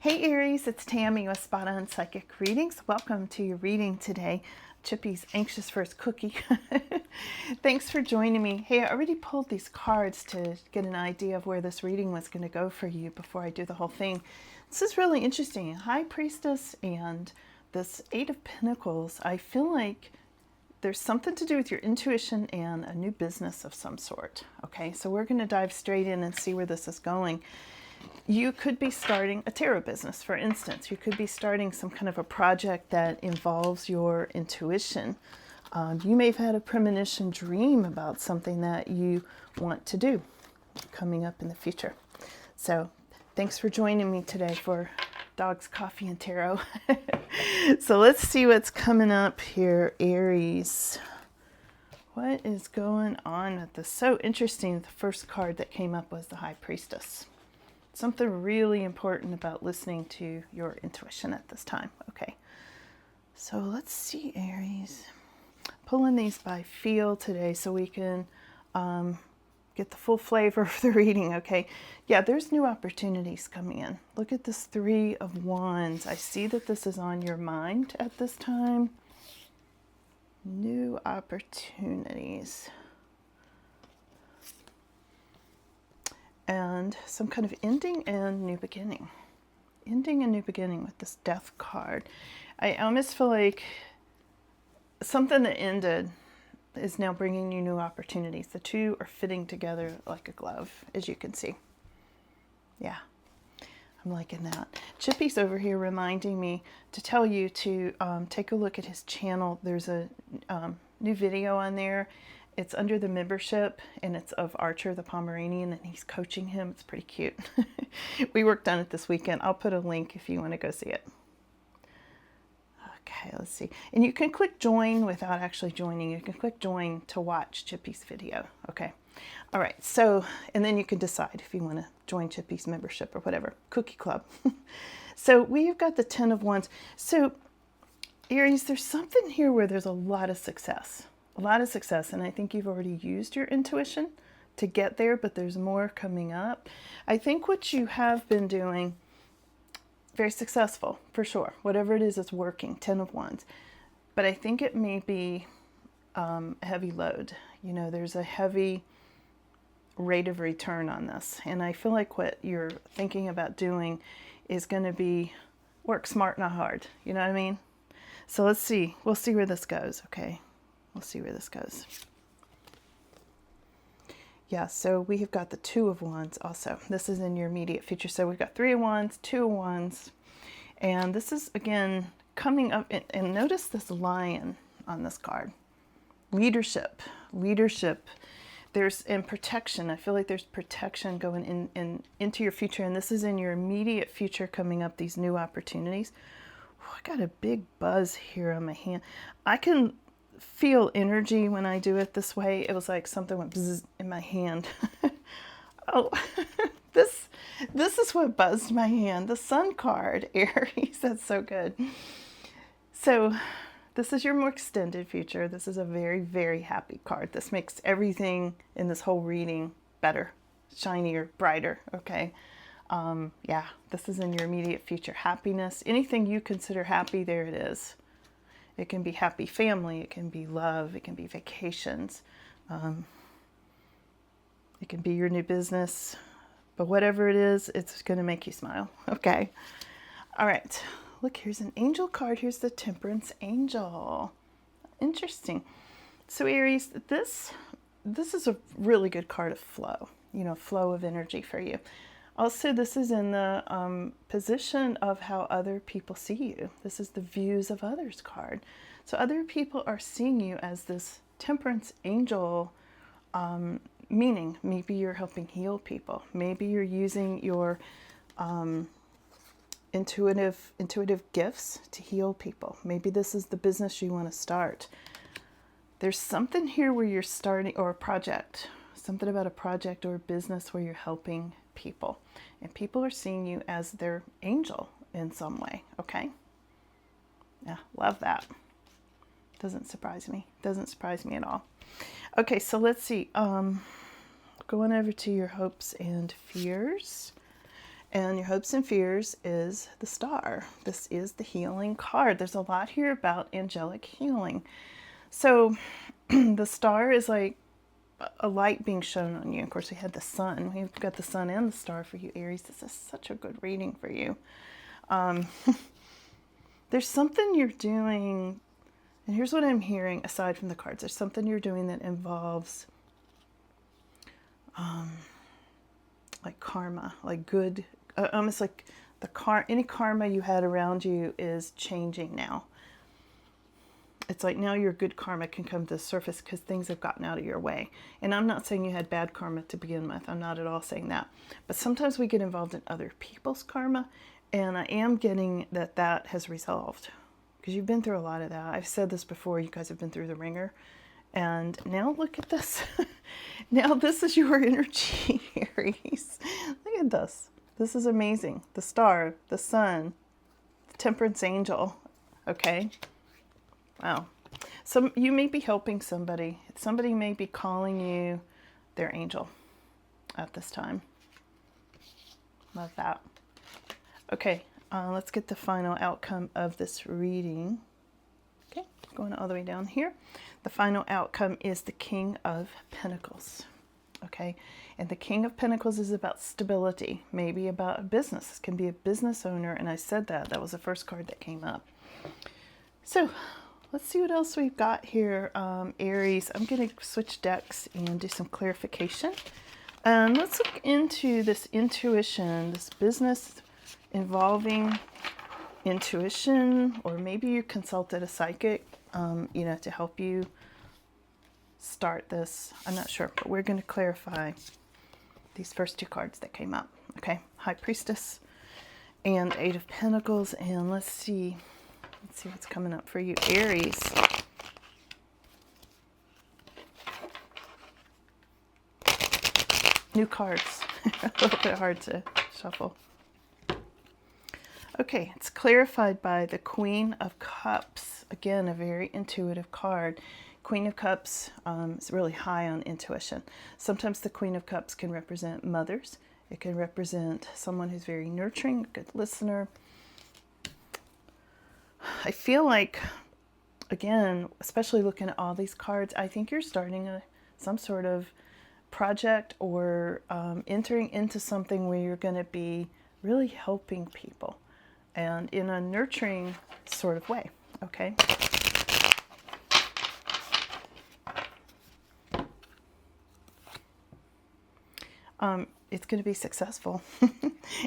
Hey Aries, it's Tammy with Spot On Psychic Readings. Welcome to your reading today. Chippy's anxious for his cookie. Thanks for joining me. Hey, I already pulled these cards to get an idea of where this reading was going to go for you before I do the whole thing. This is really interesting. High Priestess and this Eight of Pentacles. I feel like there's something to do with your intuition and a new business of some sort. Okay, so we're going to dive straight in and see where this is going. You could be starting a tarot business, for instance. You could be starting some kind of a project that involves your intuition. You may have had a premonition dream about something that you want to do coming up in the future. So thanks for joining me today for Dogs, Coffee, and Tarot. So let's see what's coming up here, Aries. What is going on with this? So interesting. The first card that came up was the High Priestess. Something really important about listening to your intuition at this time. Okay, so let's see, Aries. Pulling these by feel today so we can get the full flavor of the reading. Okay, yeah, there's new opportunities coming in. Look at this Three of Wands. I see that this is on your mind at this time. New opportunities. And some kind of ending and new beginning. Ending and new beginning with this Death card. I almost feel like something that ended is now bringing you new opportunities. The two are fitting together like a glove, as you can see. Yeah, I'm liking that. Chippy's over here reminding me to tell you to take a look at his channel. There's a new video on there. It's under the membership, and it's of Archer the Pomeranian, and he's coaching him. It's pretty cute. We worked on it this weekend. I'll put a link if you want to go see it. Okay, let's see. And you can click join without actually joining. You can click join to watch Chippy's video. Okay. All right. So, and then you can decide if you want to join Chippy's membership or whatever. Cookie Club. So we've got the 10 of Wands. So, Aries, there's something here where there's a lot of success. A lot of success, and I think you've already used your intuition to get there, but there's more coming up. I think what you have been doing, very successful, for sure. Whatever it is working, 10 of Wands. But I think it may be a heavy load. You know, there's a heavy rate of return on this. And I feel like what you're thinking about doing is going to be work smart, not hard. You know what I mean? So let's see. We'll see where this goes, okay? We'll see where this goes. Yeah, so we have got the Two of Wands also. This is in your immediate future. So we've got Three of Wands, Two of Wands, and this is, again, coming up. And notice this lion on this card. Leadership. Leadership. There's, in protection. I feel like there's protection going into your future, and this is in your immediate future coming up, these new opportunities. Oh, I got a big buzz here on my hand. I can feel energy when I do it this way. It was like something went bzzz in my hand. Oh, this is what buzzed my hand. The Sun card, Aries. That's so good. So this is your more extended future. This is a very, very happy card. This makes everything in this whole reading better, shinier, brighter. Okay. Yeah, this is in your immediate future. Happiness, anything you consider happy, there it is. It can be happy family, it can be love, it can be vacations, it can be your new business, but whatever it is, it's going to make you smile. Okay. All right. Look, here's an angel card. Here's the Temperance Angel. Interesting. So Aries, this is a really good card of flow, you know, flow of energy for you. Also, this is in the position of how other people see you. This is the views of others card. So other people are seeing you as this temperance angel, meaning maybe you're helping heal people. Maybe you're using your intuitive gifts to heal people. Maybe this is the business you want to start. There's something here where you're starting, or a project, something about a project or a business where you're helping people, and people are seeing you as their angel in some way. Okay. Yeah, love that. Doesn't surprise me at all. Okay, so let's see, going over to your hopes and fears. And your hopes and fears is the Star. This is the healing card. There's a lot here about angelic healing. So the Star is like a light being shown on you. Of course, we had the Sun. We've got the Sun and the Star for you, Aries. This is such a good reading for you. There's something you're doing, and here's what I'm hearing aside from the cards. There's something you're doing that involves like karma, like good, almost like any karma you had around you is changing now. It's like now your good karma can come to the surface because things have gotten out of your way. And I'm not saying you had bad karma to begin with. I'm not at all saying that. But sometimes we get involved in other people's karma. And I am getting that that has resolved. Because you've been through a lot of that. I've said this before. You guys have been through the ringer. And now look at this. Now this is your energy, Aries. Look at this. This is amazing. The Star, the Sun, the Temperance Angel. Okay? Wow. So you may be helping somebody. Somebody may be calling you their angel at this time. Love that. Okay, let's get the final outcome of this reading. Okay, going all the way down here. The final outcome is the King of Pentacles. Okay, and the King of Pentacles is about stability, maybe about a business. This can be a business owner, and I said that. That was the first card that came up. So let's see what else we've got here, Aries. I'm going to switch decks and do some clarification. Let's look into this intuition, this business involving intuition, or maybe you consulted a psychic, to help you start this. I'm not sure, but we're going to clarify these first two cards that came up. Okay, High Priestess and Eight of Pentacles, and let's see what's coming up for you, Aries. New cards. A little bit hard to shuffle. Okay, it's clarified by the Queen of Cups. Again, a very intuitive card. Queen of Cups is really high on intuition. Sometimes the Queen of Cups can represent mothers. It can represent someone who's very nurturing, a good listener. I feel like, again, especially looking at all these cards, I think you're starting some sort of project or entering into something where you're going to be really helping people and in a nurturing sort of way, okay? It's going to be successful.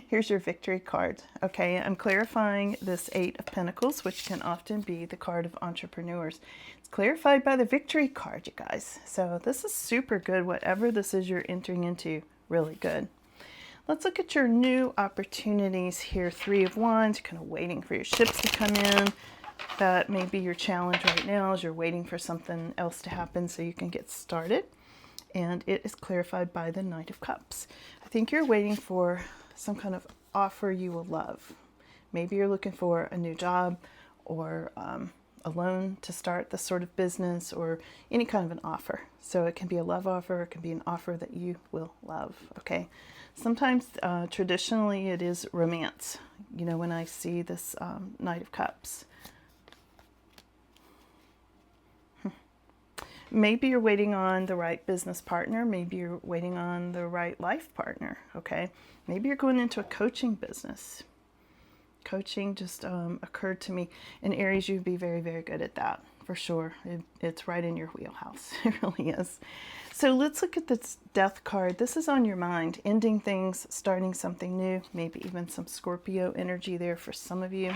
Here's your victory card. Okay, I'm clarifying this Eight of Pentacles, which can often be the card of entrepreneurs. It's clarified by the victory card, you guys. So this is super good. Whatever this is you're entering into, really good. Let's look at your new opportunities here. Three of Wands, you're kind of waiting for your ships to come in. That may be your challenge right now, is you're waiting for something else to happen so you can get started. And it is clarified by the Knight of Cups. I think you're waiting for some kind of offer you will love. Maybe you're looking for a new job or a loan to start this sort of business or any kind of an offer. So it can be a love offer, it can be an offer that you will love, okay? Sometimes traditionally it is romance, when I see this Knight of Cups. Maybe you're waiting on the right business partner. Maybe you're waiting on the right life partner, okay? Maybe you're going into a coaching business. Coaching just occurred to me. In Aries, you'd be very, very good at that, for sure. It's right in your wheelhouse. It really is. So let's look at this Death card. This is on your mind. Ending things, starting something new. Maybe even some Scorpio energy there for some of you.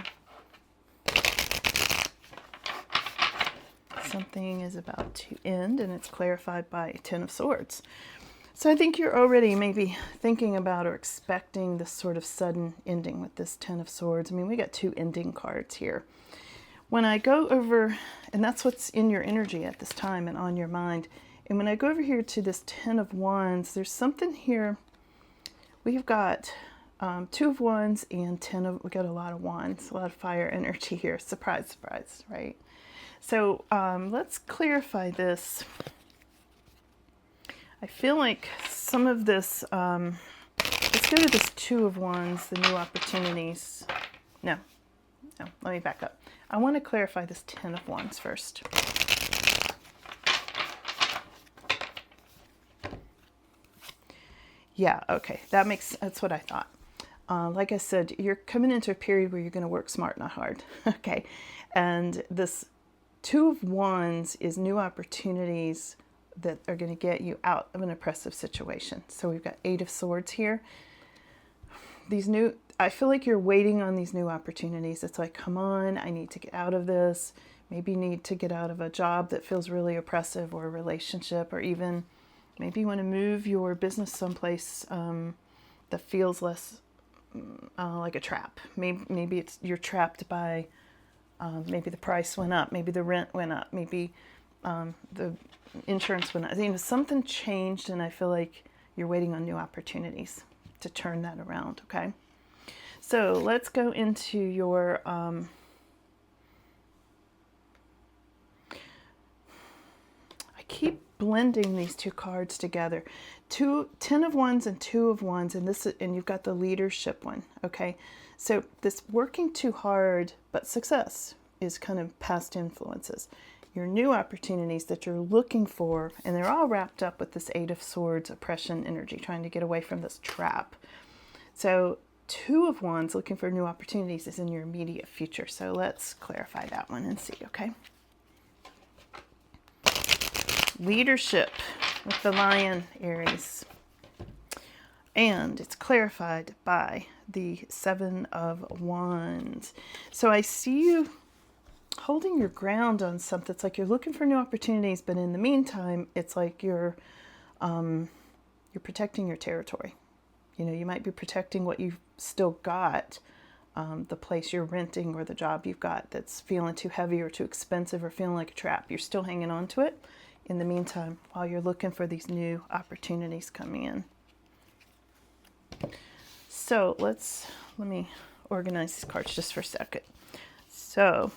Something is about to end, and it's clarified by Ten of Swords. So I think you're already maybe thinking about or expecting this sort of sudden ending with this Ten of Swords. I mean, we got two ending cards here. When I go over, and that's what's in your energy at this time and on your mind, and when I go over here to this Ten of Wands, there's something here. We've got Two of Wands and we got a lot of wands, a lot of fire energy here. Surprise, surprise, right? So let's clarify this. I feel like some of this, this let's go to this Two of Wands, the new opportunities. No, let me back up. I want to clarify this Ten of Wands first. Yeah, okay, that's what I thought. Like I said, you're coming into a period where you're going to work smart, not hard. Okay, and this Two of Wands is new opportunities that are going to get you out of an oppressive situation. So we've got Eight of Swords here. I feel like you're waiting on these new opportunities. It's like, come on, I need to get out of this. Maybe you need to get out of a job that feels really oppressive, or a relationship, or even maybe you want to move your business someplace that feels less like a trap. Maybe you're trapped by, maybe the price went up, maybe the rent went up, maybe the insurance went up. Something changed, and I feel like you're waiting on new opportunities to turn that around, okay? So let's go into your I keep blending these two cards together. Ten of Wands and Two of Wands, and you've got the leadership one, okay? So this working too hard, but success is kind of past influences. Your new opportunities that you're looking for, and they're all wrapped up with this Eight of Swords oppression energy, trying to get away from this trap. So Two of Wands, looking for new opportunities, is in your immediate future. So let's clarify that one and see, okay? Leadership with the Lion, Aries. And it's clarified by the Seven of Wands. So I see you holding your ground on something. It's like you're looking for new opportunities, but in the meantime, it's like you're protecting your territory. You might be protecting what you've still got, the place you're renting or the job you've got that's feeling too heavy or too expensive or feeling like a trap. You're still hanging on to it in the meantime while you're looking for these new opportunities coming in. So let me organize these cards just for a second. So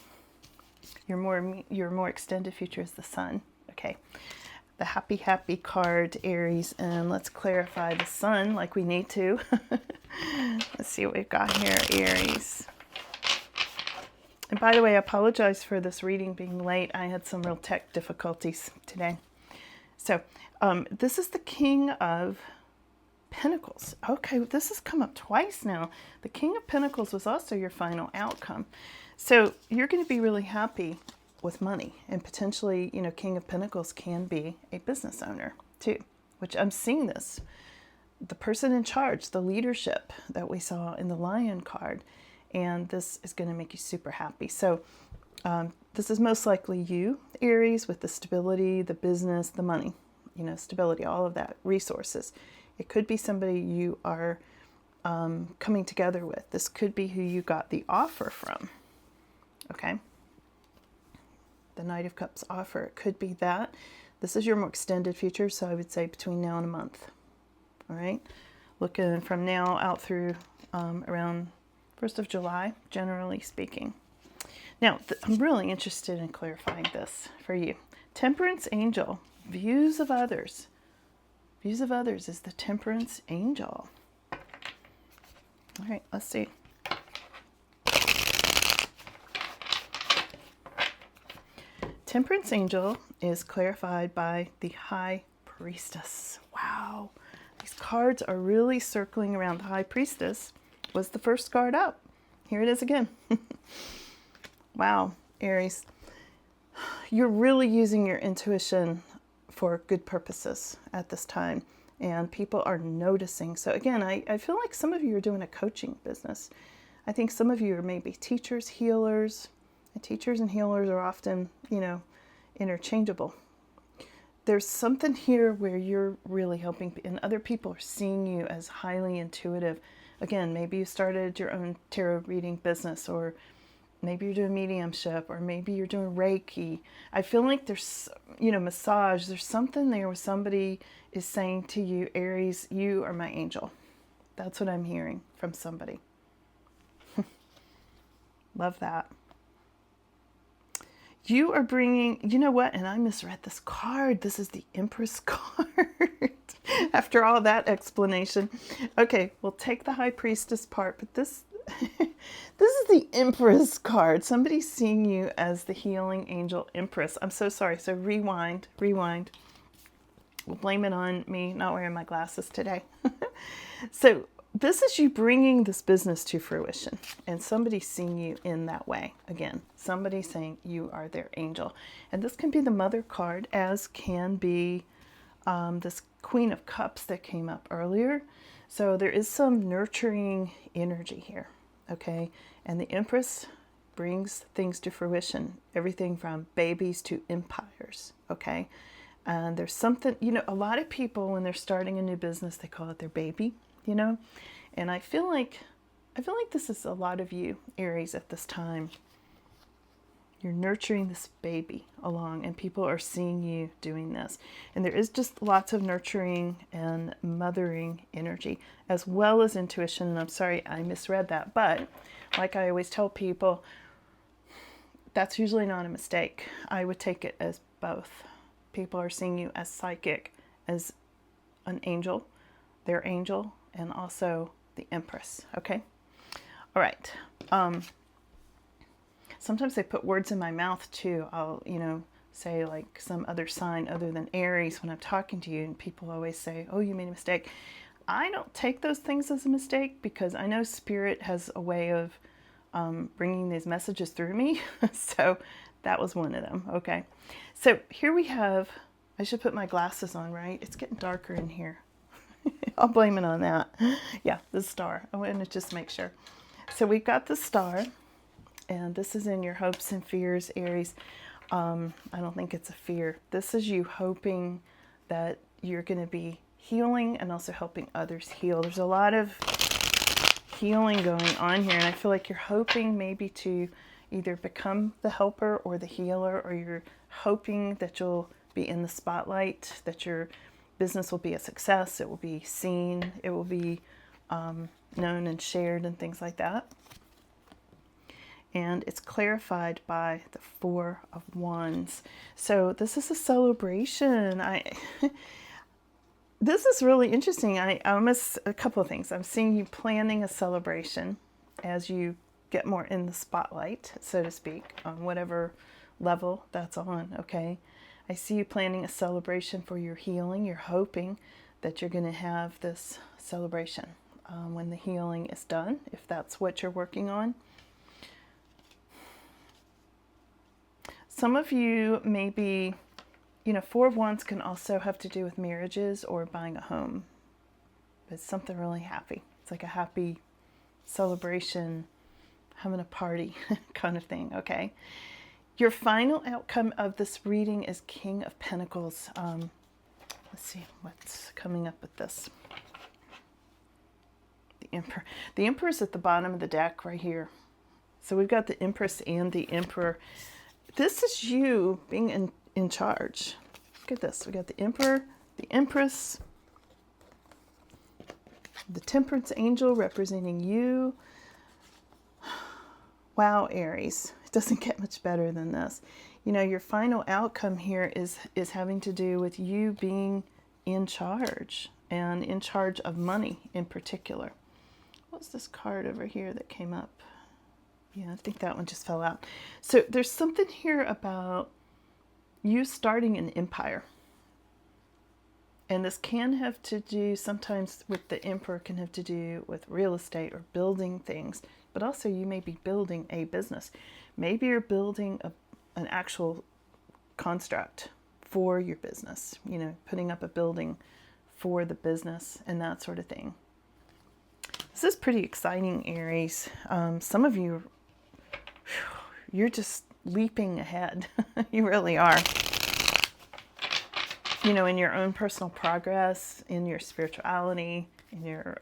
your more extended future is the Sun, okay? The happy card, Aries, and let's clarify the Sun like we need to. Let's see what we've got here, Aries. And by the way, I apologize for this reading being late. I had some real tech difficulties today. So this is the King of Pentacles. Okay, this has come up twice now. The King of Pentacles was also your final outcome. So you're going to be really happy with money, and potentially, King of Pentacles can be a business owner too, which I'm seeing this. The person in charge, the leadership that we saw in the Lion card, and this is going to make you super happy. So this is most likely you, Aries, with the stability, the business, the money, stability, all of that, resources. It could be somebody you are coming together with. This could be who you got the offer from, okay? The Knight of Cups offer. It could be that. This is your more extended future, so I would say between now and a month. All right? Looking from now out through around 1st of July, generally speaking. Now, I'm really interested in clarifying this for you. Temperance Angel, views of others. Views of others is the Temperance Angel. All right, let's see. Temperance Angel is clarified by the High Priestess. Wow. These cards are really circling around. The High Priestess was the first card up. Here it is again. Wow, Aries. You're really using your intuition for good purposes at this time, and people are noticing. So again, I feel like some of you are doing a coaching business. I think some of you are maybe teachers, healers. And teachers and healers are often, interchangeable. There's something here where you're really helping, and other people are seeing you as highly intuitive. Again, maybe you started your own tarot reading business, or maybe you're doing mediumship, or maybe you're doing Reiki. I feel like there's, massage. There's something there where somebody is saying to you, Aries, you are my angel. That's what I'm hearing from somebody. Love that. You are bringing, you know what? And I misread this card. This is the Empress card. After all that explanation. Okay, we'll take the High Priestess part, but this this is the Empress card. Somebody's seeing you as the healing angel Empress. I'm so sorry. So rewind. We'll blame it on me not wearing my glasses today. So this is you bringing this business to fruition, and somebody's seeing you in that way. Again, somebody saying you are their angel. And this can be the Mother card, as can be this Queen of Cups that came up earlier. So there is some nurturing energy here, okay? And the Empress brings things to fruition, everything from babies to empires, okay? And there's something, you know, a lot of people when they're starting a new business, they call it their baby, you know? And I feel like this is a lot of you, Aries, at this time. You're nurturing this baby along, and people are seeing you doing this. And there is just lots of nurturing and mothering energy, as well as intuition. And I'm sorry, I misread that. But like I always tell people, that's usually not a mistake. I would take it as both. People are seeing you as psychic, as an angel, their angel, and also the Empress, okay? All right. Sometimes they put words in my mouth too. I'll, you know, say like some other sign other than Aries when I'm talking to you, and people always say, oh, you made a mistake. I don't take those things as a mistake, because I know Spirit has a way of bringing these messages through me. So that was one of them, okay? So here we have, I should put my glasses on, right? It's getting darker in here. I'll blame it on that. Yeah, the star. I want to just make sure. So we've got the star, and this is in your hopes and fears, Aries. I don't think it's a fear. This is you hoping that you're going to be healing and also helping others heal. There's a lot of healing going on here, and I feel like you're hoping maybe to either become the helper or the healer, or you're hoping that you'll be in the spotlight, that your business will be a success, it will be seen, it will be known and shared and things like that. And it's clarified by the Four of Wands. So this is a celebration. This is really interesting. I almost, a couple of things. I'm seeing you planning a celebration as you get more in the spotlight, so to speak, on whatever level that's on, okay? I see you planning a celebration for your healing. You're hoping that you're going to have this celebration when the healing is done, if that's what you're working on. Some of you maybe, you know, Four of Wands can also have to do with marriages or buying a home. It's something really happy. It's like a happy celebration, having a party kind of thing, okay? Your final outcome of this reading is King of Pentacles. Let's see what's coming up with this. The Emperor. The Emperor is at the bottom of the deck right here. So we've got the Empress and the Emperor. This is you being in charge. Look at this. We got the Emperor, the Empress, the Temperance Angel representing you. Wow, Aries. It doesn't get much better than this. You know, your final outcome here is having to do with you being in charge, and in charge of money in particular. What's this card over here that came up? Yeah, I think that one just fell out. So there's something here about you starting an empire. And this can have to do, sometimes with the Emperor, can have to do with real estate or building things. But also you may be building a business. Maybe you're building an actual construct for your business. You know, putting up a building for the business and that sort of thing. This is pretty exciting, Aries. Some of you, you're just leaping ahead. You really are. You know, in your own personal progress, in your spirituality, in your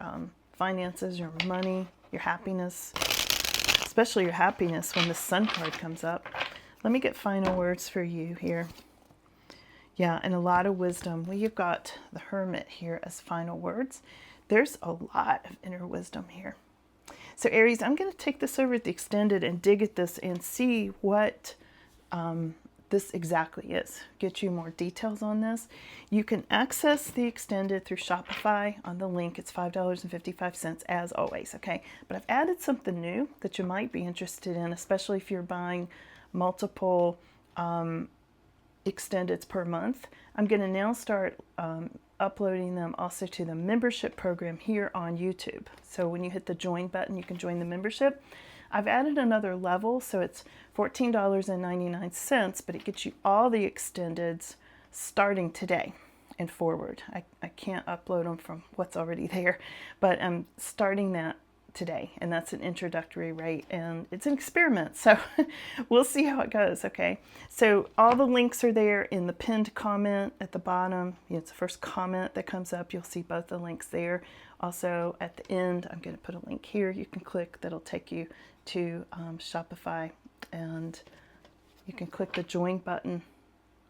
finances, your money, your happiness, especially your happiness when the Sun card comes up. Let me get final words for you here. Yeah, and a lot of wisdom. Well, you've got the Hermit here as final words. There's a lot of inner wisdom here. So Aries, I'm going to take this over at the extended and dig at this and see what this exactly is. Get you more details on this. You can access the extended through Shopify on the link. It's $5.55 as always, okay? But I've added something new that you might be interested in, especially if you're buying multiple extendeds per month. I'm going to now start uploading them also to the membership program here on YouTube. So when you hit the join button, you can join the membership. I've added another level, so it's $14.99, but it gets you all the extendeds starting today and forward. I can't upload them from what's already there, but I'm starting that today, and that's an introductory rate, and it's an experiment, so we'll see how it goes, okay? So all the links are there in the pinned comment at the bottom. It's the first comment that comes up. You'll see both the links there. Also at the end, I'm going to put a link here you can click that'll take you to Shopify, and you can click the join button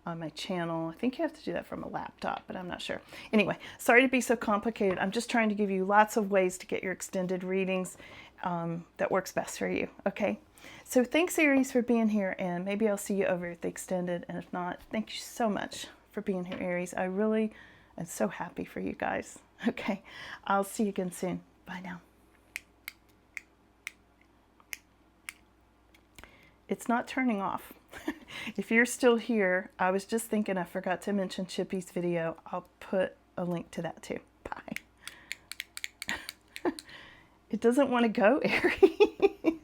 on my channel. I think you have to do that from a laptop, but I'm not sure. Anyway, sorry to be so complicated. I'm just trying to give you lots of ways to get your extended readings that works best for you, okay? So thanks, Aries, for being here, and maybe I'll see you over at the extended, and if not, thank you so much for being here, Aries. I really am so happy for you guys, okay? I'll see you again soon. Bye now. It's not turning off. If you're still here, I was just thinking I forgot to mention Chippy's video. I'll put a link to that too. Bye. It doesn't want to go, Aries.